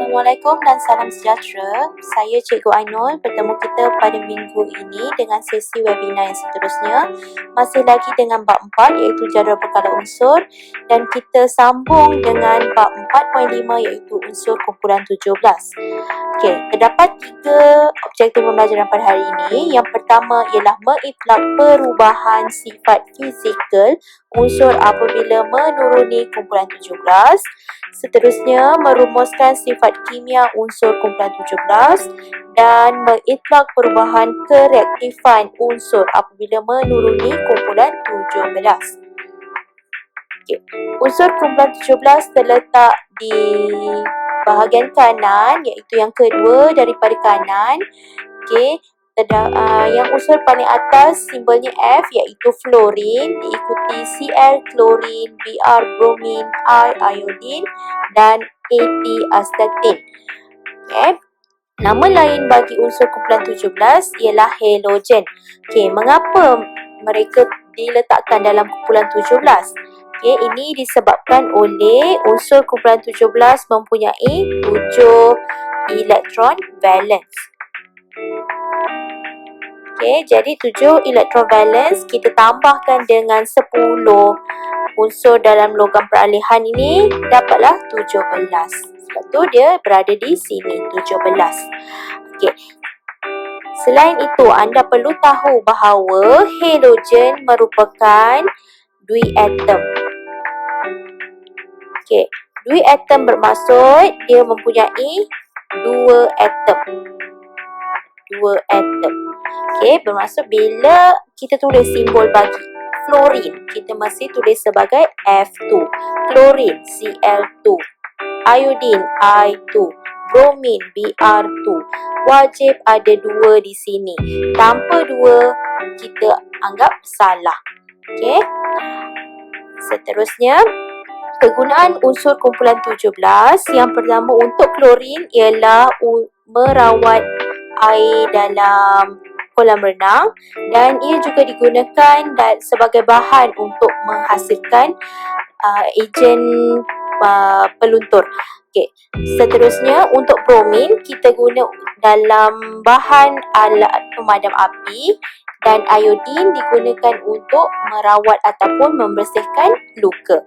Assalamualaikum dan salam sejahtera. Saya Cikgu Ainul. Bertemu kita pada minggu ini dengan sesi webinar yang seterusnya. Masih lagi dengan bab 4 iaitu jadual berkala unsur, dan kita sambung dengan bab 4.5 iaitu unsur kumpulan 17. Okey, terdapat 3 objektif pembelajaran pada hari ini. Yang pertama ialah mengitlak perubahan sifat fizikal unsur apabila menuruni kumpulan 17. Seterusnya, merumuskan sifat kimia unsur kumpulan 17 dan mengitlak perubahan kereaktifan unsur apabila menuruni kumpulan 17. Okay. Unsur kumpulan 17 terletak di bahagian kanan, iaitu yang kedua daripada kanan. Okey. Yang unsur paling atas simbolnya F iaitu fluorin, diikuti Cl klorin, Br bromin, I iodin dan Ap astatin. Okay. Nama lain bagi unsur kumpulan 17 ialah halogen. Okay, mengapa mereka diletakkan dalam kumpulan 17? Okay, ini disebabkan oleh unsur kumpulan 17 mempunyai 7 elektron valence. Okay, jadi 7 elektron valence kita tambahkan dengan 10 unsur dalam logam peralihan ini, dapatlah 17. Sebab tu dia berada di sini, 17. Okay. Selain itu, anda perlu tahu bahawa halogen merupakan duiatom. Okay. Duiatom bermaksud dia mempunyai 2 atom. 2 atom. Okey, bermaksud bila kita tulis simbol bagi fluorin, kita mesti tulis sebagai F2. Klorin, Cl2. Iodin, I2. Bromin, Br2. Wajib ada 2 di sini. Tanpa 2, kita anggap salah. Okey. Seterusnya, kegunaan unsur kumpulan 17. Yang pertama untuk klorin ialah merawat air dalam kolam renang, dan ia juga digunakan sebagai bahan untuk menghasilkan ejen peluntur. Okay. Seterusnya untuk bromin kita guna dalam bahan alat pemadam api, dan iodin digunakan untuk merawat ataupun membersihkan luka.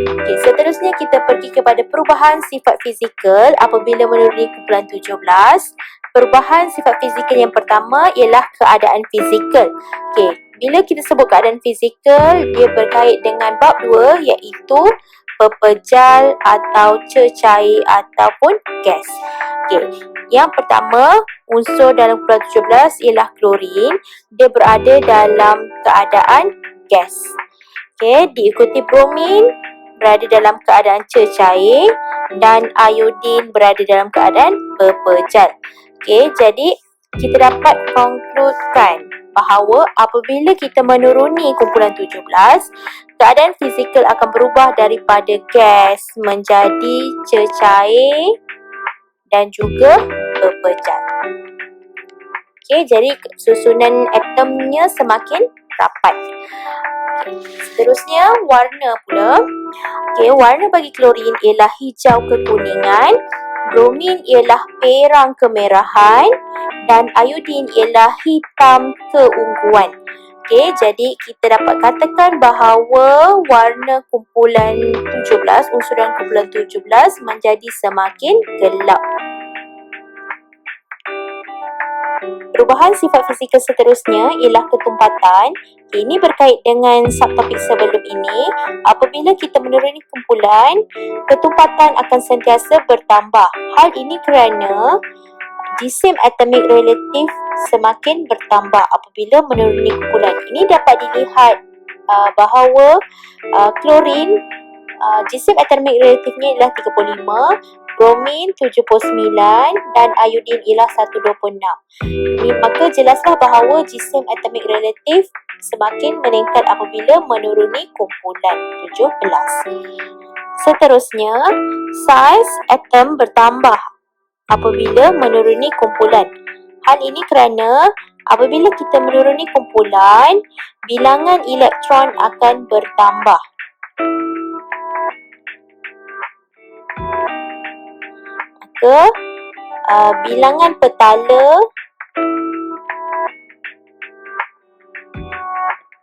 Okay, seterusnya kita pergi kepada perubahan sifat fizikal apabila menuruni kumpulan 17. Perubahan sifat fizikal yang pertama ialah keadaan fizikal. Okay, bila kita sebut keadaan fizikal, dia berkait dengan bab 2 iaitu pepejal atau cecair ataupun gas. Okay, yang pertama unsur dalam kumpulan 17 ialah klorin. Dia berada dalam keadaan gas. Okay, diikuti bromin berada dalam keadaan cecair dan iodin berada dalam keadaan pepejal. Okay, jadi kita dapat konkludkan bahawa apabila kita menuruni kumpulan 17, keadaan fizikal akan berubah daripada gas menjadi cecair dan juga pepejal. Okay, jadi susunan atomnya semakin rapat. Seterusnya warna pula. Okey, warna bagi klorin ialah hijau kekuningan, bromin ialah perang kemerahan, dan iodin ialah hitam keungguan. Okey, jadi kita dapat katakan bahawa warna kumpulan 17, unsur dalam kumpulan 17 menjadi semakin gelap. Perubahan sifat fizikal seterusnya ialah ketumpatan. Ini berkait dengan subtopik sebelum ini. Apabila kita menuruni kumpulan, ketumpatan akan sentiasa bertambah. Hal ini kerana jisim atomik relatif semakin bertambah apabila menuruni kumpulan. Ini dapat dilihat bahawa klorin jisim atomik relatifnya ialah 35, bromin 79 dan iodin ialah 126. Maka jelaslah bahawa jisim atomik relatif semakin meningkat apabila menuruni kumpulan 17. Seterusnya, saiz atom bertambah apabila menuruni kumpulan. Hal ini kerana apabila kita menuruni kumpulan, bilangan elektron akan bertambah. maka bilangan petala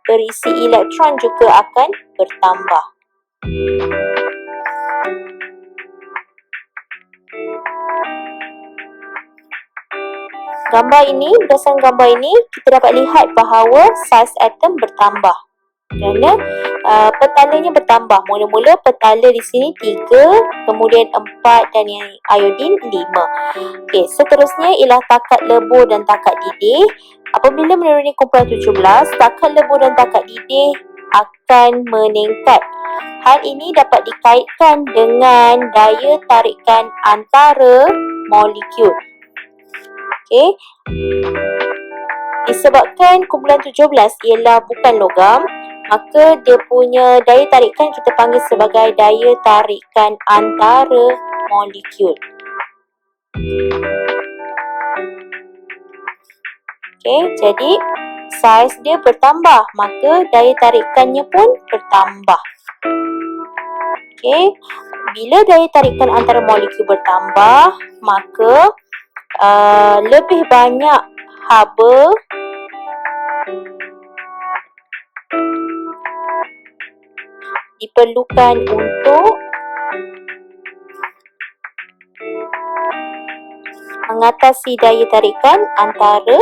berisi elektron juga akan bertambah. Berdasarkan gambar ini, kita dapat lihat bahawa saiz atom bertambah. Kerana petalanya bertambah. Mula-mula petala di sini 3, kemudian 4 dan yang iodin 5. Okey, seterusnya ialah takat lebur dan takat didih. Apabila menuruni kumpulan 17, takat lebur dan takat didih akan meningkat. Hal ini dapat dikaitkan dengan daya tarikan antara molekul. Okey. Disebabkan kumpulan 17 ialah bukan logam, maka dia punya daya tarikan kita panggil sebagai daya tarikan antara molekul. Okey, jadi saiz dia bertambah, maka daya tarikannya pun bertambah. Okey, bila daya tarikan antara molekul bertambah, maka lebih banyak haba diperlukan untuk mengatasi daya tarikan antara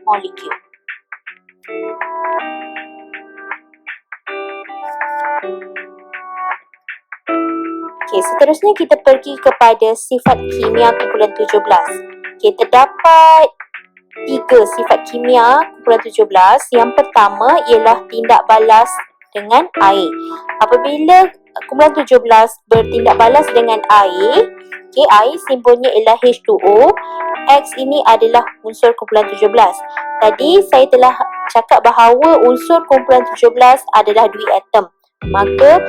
molekul. Okey, seterusnya kita pergi kepada sifat kimia kumpulan 17. Okey, terdapat 3 sifat kimia kumpulan 17. Yang pertama ialah tindak balas dengan air. Apabila kumpulan 17 bertindak balas dengan air, okey, air simbolnya ialah H2O. X ini adalah unsur kumpulan 17. Tadi saya telah cakap bahawa unsur kumpulan 17 adalah 2 atom. Maka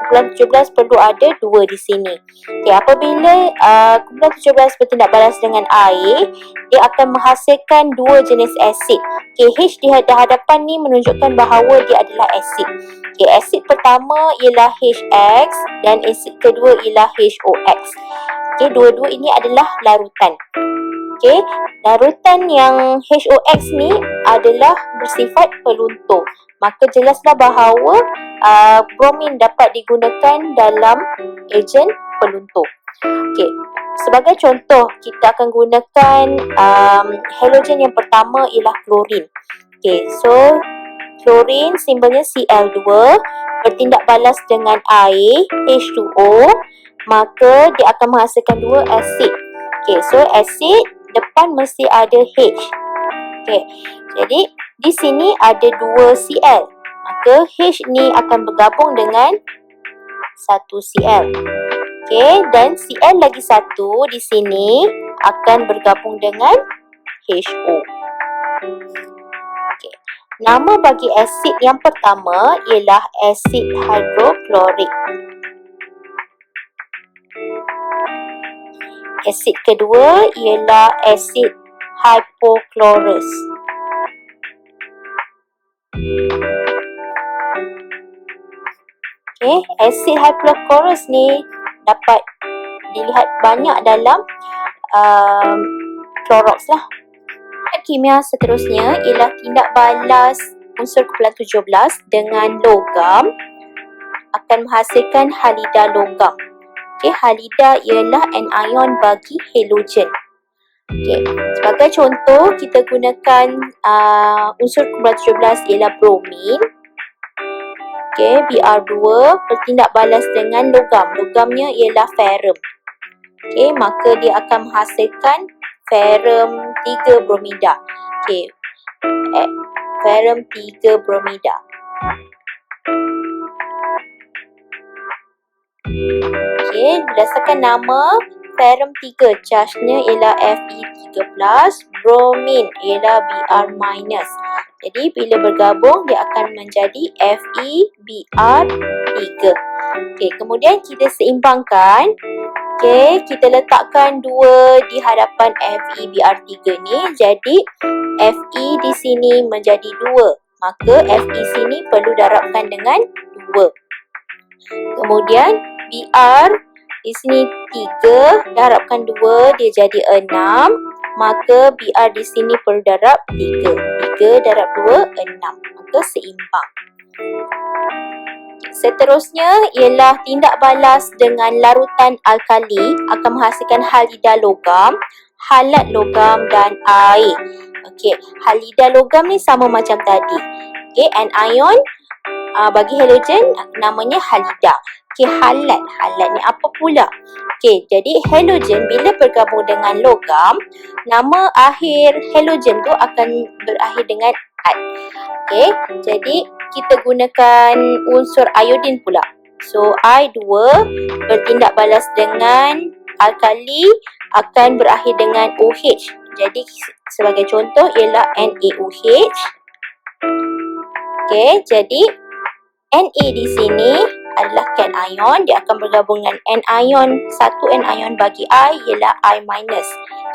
kumpulan 17 perlu ada 2 di sini. Okay, apabila kumpulan 17 bertindak balas dengan air, dia akan menghasilkan 2 jenis asid. Okay, H di hadapan ni menunjukkan bahawa dia adalah asid. Okay, asid pertama ialah HX dan asid kedua ialah HOX. Okay, dua-dua ini adalah larutan. Okay, larutan yang HOX ni adalah bersifat peluntur. Maka jelaslah bahawa bromin dapat digunakan dalam ejen peluntur. Okey, sebagai contoh kita akan gunakan halogen yang pertama ialah klorin. Okey, so klorin simbolnya Cl2 bertindak balas dengan air H2O, maka dia akan menghasilkan 2 asid. Okey, so asid depan mesti ada H. Okey, jadi di sini ada 2 Cl. Maka H ni akan bergabung dengan 1 Cl. Okey, dan Cl lagi 1 di sini akan bergabung dengan HO. Okey, nama bagi asid yang pertama ialah asid hidroklorik. Asid kedua ialah asid hypochlorous. Okay, asid hypochlorous ni dapat dilihat banyak dalam Clorox lah. Kimia seterusnya ialah tindak balas unsur kumpulan 17 dengan logam akan menghasilkan halida logam. Okay, halida ialah anion bagi halogen. Okay, sebagai contoh kita gunakan unsur kumpulan 17 ialah bromin. Okay, Br2 bertindak balas dengan logam. Logamnya ialah ferrum. Okay, maka dia akan menghasilkan ferrum 3 bromida. Okay, ferrum 3 bromida. Okay, berdasarkan nama ferrum 3, charge-nya ialah Fe3+, bromin ialah Br-. Jadi bila bergabung dia akan menjadi FeBr3. Okey, kemudian kita seimbangkan. Okey, kita letakkan 2 di hadapan FeBr3 ni. Jadi Fe di sini menjadi 2. Maka Fe sini perlu darabkan dengan 2. Kemudian Br di sini 3, darabkan 2 dia jadi 6. Maka Br di sini perlu darab 3. 3 darab 2, 6. Maka seimbang. Seterusnya ialah tindak balas dengan larutan alkali akan menghasilkan halida logam, halat logam dan air. Okey, halida logam ni sama macam tadi. Okey, anion bagi halogen namanya halida. Okey, halat ni apa pula? Okey, jadi halogen bila bergabung dengan logam, nama akhir halogen tu akan berakhir dengan at. Okey, jadi kita gunakan unsur iodin pula. So, I2 bertindak balas dengan alkali akan berakhir dengan OH. Jadi, sebagai contoh ialah NaOH. Okey, jadi Na di sini adalah cation. Dia akan bergabung dengan anion. Satu anion bagi I ialah I minus.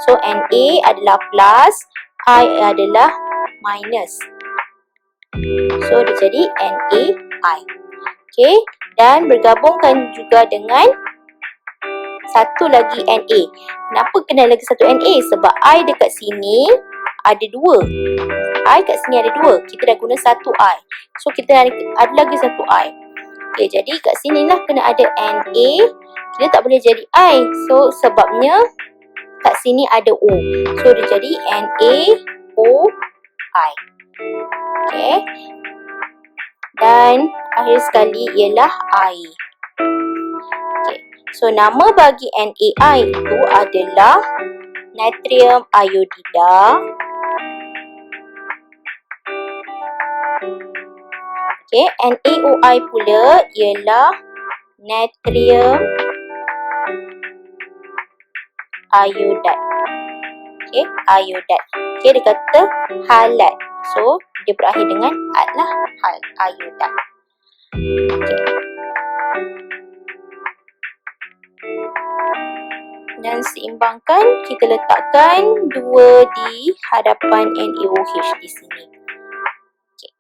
So, Na adalah plus, I adalah minus. So, dia jadi NaI. Okey, dan bergabungkan juga dengan satu lagi Na. Kenapa kena lagi satu Na? Sebab I dekat sini ada 2. I kat sini ada 2. Kita dah guna satu I. So, kita ada lagi satu I. Okey, jadi kat sinilah kena ada Na. Kita tak boleh jadi I. So, sebabnya kat sini ada O. So, dia jadi NaOI. Okey. Dan akhir sekali ialah air. Okey. So, nama bagi NaI itu adalah natrium iodida. Okey, NaOI pula ialah natrium iodide. Okey, iodide. Okey, dia kata halat. So, dia berakhir dengan at lah, iodide. Okey. Dan seimbangkan, kita letakkan 2 di hadapan NaOH di sini. Okey.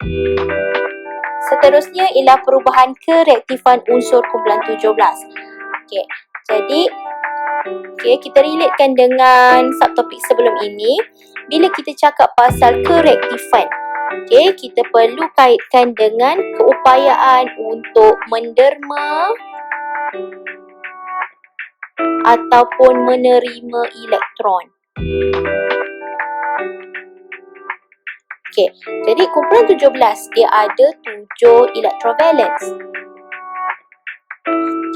Seterusnya ialah perubahan kereaktifan unsur kumpulan 17. Okey, jadi kita relatekan dengan subtopik sebelum ini. Bila kita cakap pasal kereaktifan, kita perlu kaitkan dengan keupayaan untuk menderma ataupun menerima elektron. Okey, jadi kumpulan 17 dia ada 7 electrovalence.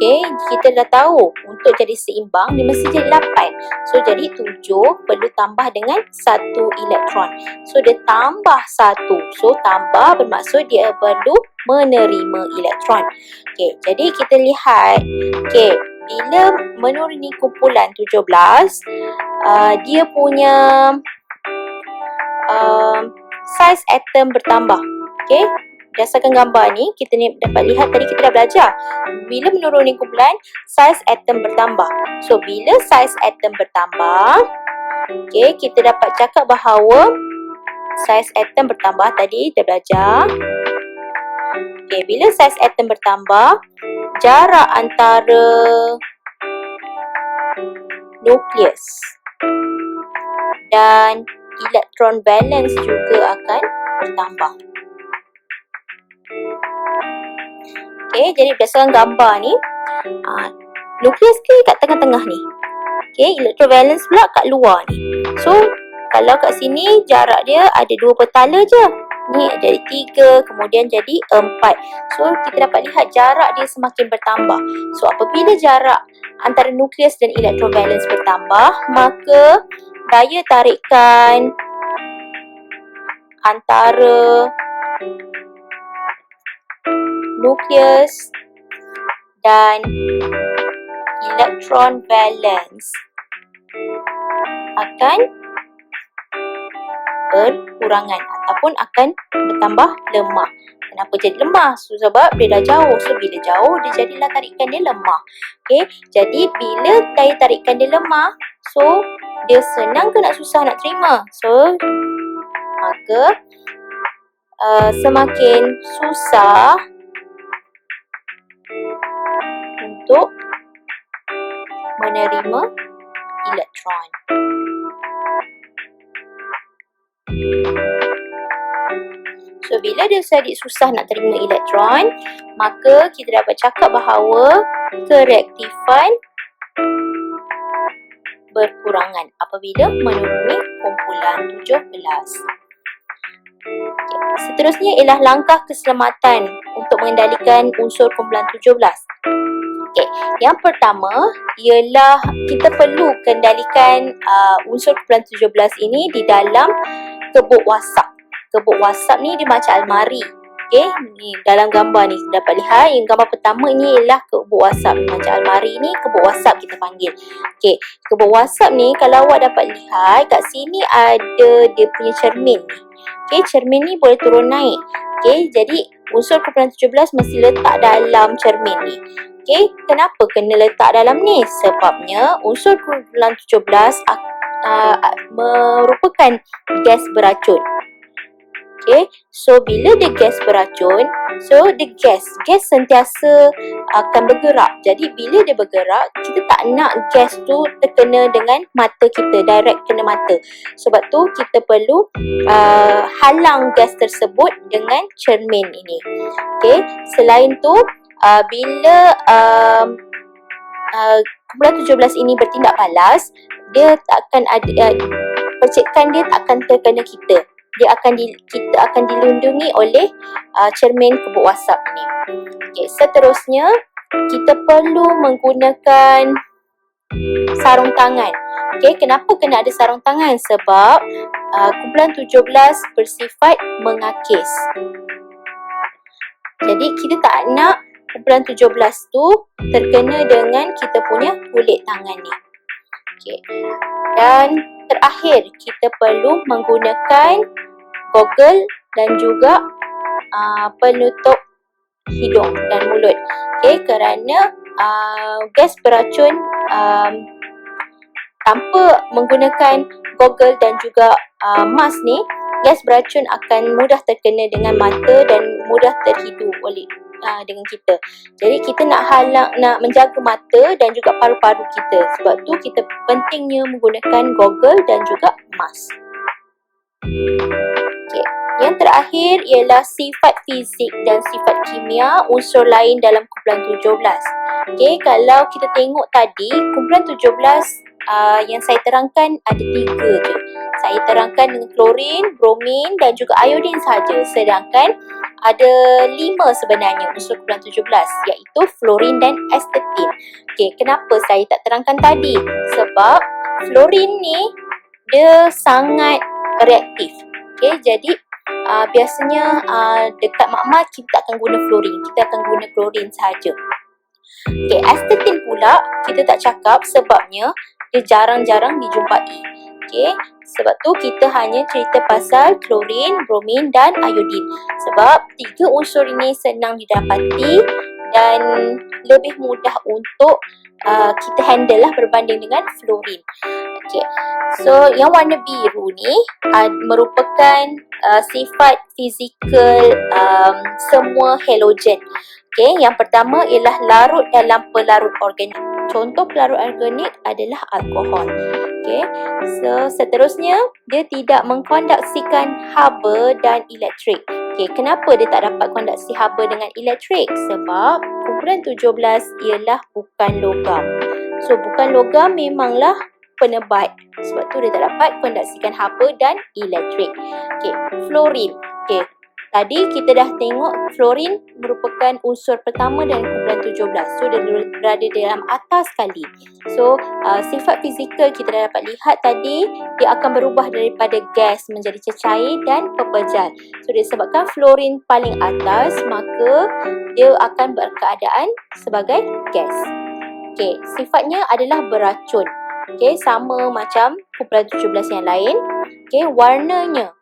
Okey, kita dah tahu untuk jadi seimbang dia mesti jadi 8. So, jadi 7 perlu tambah dengan 1 elektron. So, dia tambah 1. So, tambah bermaksud dia perlu menerima elektron. Okey, jadi kita lihat. Okey, bila menuruni kumpulan 17, dia punya saiz atom bertambah. Okey, berdasarkan gambar ni, kita ni dapat lihat tadi kita dah belajar. Bila menuruni kumpulan, saiz atom bertambah. So, bila saiz atom bertambah, okey, kita dapat cakap bahawa saiz atom bertambah tadi kita belajar. Okey, bila saiz atom bertambah, jarak antara nukleus dan elektron valence juga akan bertambah. Okey, jadi berdasarkan gambar ni, nukleus ke kat tengah-tengah ni. Okey, elektron valence pula kat luar ni. So, kalau kat sini jarak dia ada 2 petala je. Ni jadi 3, kemudian jadi 4. So, kita dapat lihat jarak dia semakin bertambah. So, apabila jarak antara nukleus dan elektron valence bertambah, maka daya tarikan antara nukleus dan elektron valence akan berkurangan ataupun akan bertambah lemah. Kenapa jadi lemah? Sebab dia dah jauh. So, bila jauh, dia jadilah tarikan dia lemah. Okey, jadi bila daya tarikan dia lemah, so, dia senang ke nak susah nak terima? So, maka semakin susah untuk menerima elektron. So, bila dia susah nak terima elektron, maka kita dapat cakap bahawa kereaktifan berkurangan apabila menuruni kumpulan 17. Seterusnya ialah langkah keselamatan untuk mengendalikan unsur kumpulan 17. Yang pertama ialah kita perlu kendalikan unsur kumpulan 17 ini di dalam kebuk wasap. Kebuk wasap ni dia macam almari. Ni dalam gambar ni dapat lihat, yang gambar pertama ni ialah kebuk wasap. Macam almari ni kebuk wasap kita panggil. Kebuk wasap ni kalau awak dapat lihat kat sini ada dia punya cermin ni. Cermin ni boleh turun naik. Jadi unsur kumpulan 17 mesti letak dalam cermin ni. Kenapa kena letak dalam ni? Sebabnya unsur kumpulan 17 merupakan gas beracun. So bila dia gas beracun, so the gas sentiasa akan bergerak. Jadi bila dia bergerak, kita tak nak gas tu terkena dengan mata kita, direct kena mata. Sebab tu kita perlu halang gas tersebut dengan cermin ini. Selain tu, bila kumpulan 17 ini bertindak balas, dia tak akan ada percikan dia tak akan terkena kita. Kita akan dilindungi oleh cermin kebuk wasap ini. Seterusnya kita perlu menggunakan sarung tangan. Kenapa kena ada sarung tangan? Sebab kumpulan 17 bersifat mengakis. Jadi kita tak nak kumpulan 17 tu terkena dengan kita punya kulit tangan ni. Dan terakhir, kita perlu menggunakan goggle dan juga penutup hidung dan mulut. Kerana gas beracun tanpa menggunakan goggle dan juga mask ni, gas beracun akan mudah terkena dengan mata dan mudah terhidu oleh dengan kita. Jadi kita nak menjaga mata dan juga paru-paru kita. Sebab tu kita pentingnya menggunakan goggle dan juga mask. Yang terakhir ialah sifat fizik dan sifat kimia unsur lain dalam kumpulan 17. Kalau kita tengok tadi, kumpulan 17 yang saya terangkan ada 3 je. Saya terangkan dengan klorin, bromin dan juga iodin saja. Sedangkan ada 5 sebenarnya unsur kumpulan 17, iaitu fluorin dan asetin. Kenapa saya tak terangkan tadi? Sebab fluorin ni dia sangat reaktif. Jadi biasanya dekat makmal kita tak akan guna fluorin, kita akan guna klorin saja. Asetin pula kita tak cakap sebabnya dia jarang-jarang dijumpai. Sebab tu kita hanya cerita pasal klorin, bromin dan iodin. Sebab 3 unsur ini senang didapati dan lebih mudah untuk kita handle lah berbanding dengan fluorin. So yang warna biru ni merupakan sifat fizikal semua halogen. Yang pertama ialah larut dalam pelarut organik. Contoh pelarut organik adalah alkohol. So seterusnya dia tidak mengkonduksikan haba dan elektrik. Kenapa dia tak dapat konduksi haba dengan elektrik? Sebab kumpulan 17 ialah bukan logam. So bukan logam memanglah penebat. Sebab tu dia tak dapat konduksikan haba dan elektrik. Fluorin. Tadi kita dah tengok fluorin merupakan unsur pertama dalam kumpulan 17. So dia berada dalam atas sekali. So sifat fizikal kita dah dapat lihat tadi, dia akan berubah daripada gas menjadi cecair dan pepejal. So disebabkan fluorin paling atas, maka dia akan berkeadaan sebagai gas. Sifatnya adalah beracun. Sama macam kumpulan 17 yang lain. Warnanya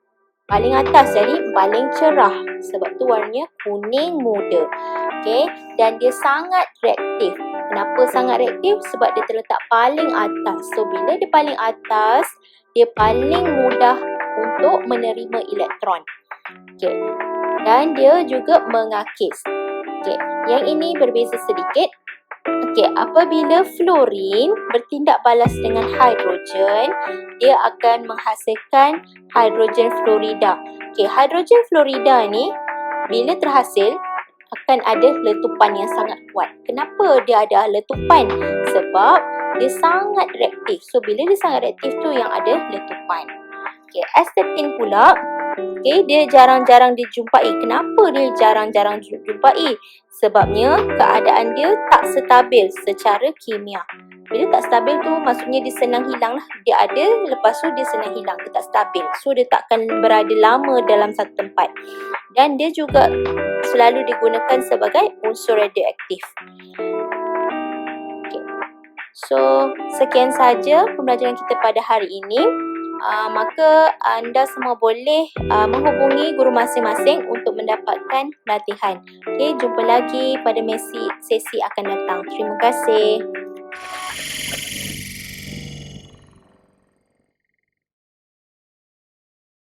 paling atas, jadi paling cerah. Sebab tu warnanya kuning muda. Dan dia sangat reaktif. Kenapa sangat reaktif? Sebab dia terletak paling atas. So bila dia paling atas, dia paling mudah untuk menerima elektron. dan dia juga mengakis. Okey, yang ini berbeza sedikit. Okey, apabila fluorin bertindak balas dengan hidrogen, dia akan menghasilkan hidrogen fluorida. Okey, hidrogen fluorida ni bila terhasil akan ada letupan yang sangat kuat. Kenapa dia ada letupan? Sebab dia sangat reaktif. So bila dia sangat reaktif tu yang ada letupan. Okey, astatin pula, okey, dia jarang-jarang dijumpai. Kenapa dia jarang-jarang dijumpai? Sebabnya keadaan dia tak stabil secara kimia. Bila tak stabil tu maksudnya dia senang hilang lah. Dia ada, lepas tu dia senang hilang. Dia tak stabil. So dia takkan berada lama dalam satu tempat. Dan dia juga selalu digunakan sebagai unsur radioaktif. Okay. So sekian saja pembelajaran kita pada hari ini. Maka anda semua boleh menghubungi guru masing-masing untuk mendapatkan latihan. Okay, jumpa lagi pada sesi akan datang. Terima kasih.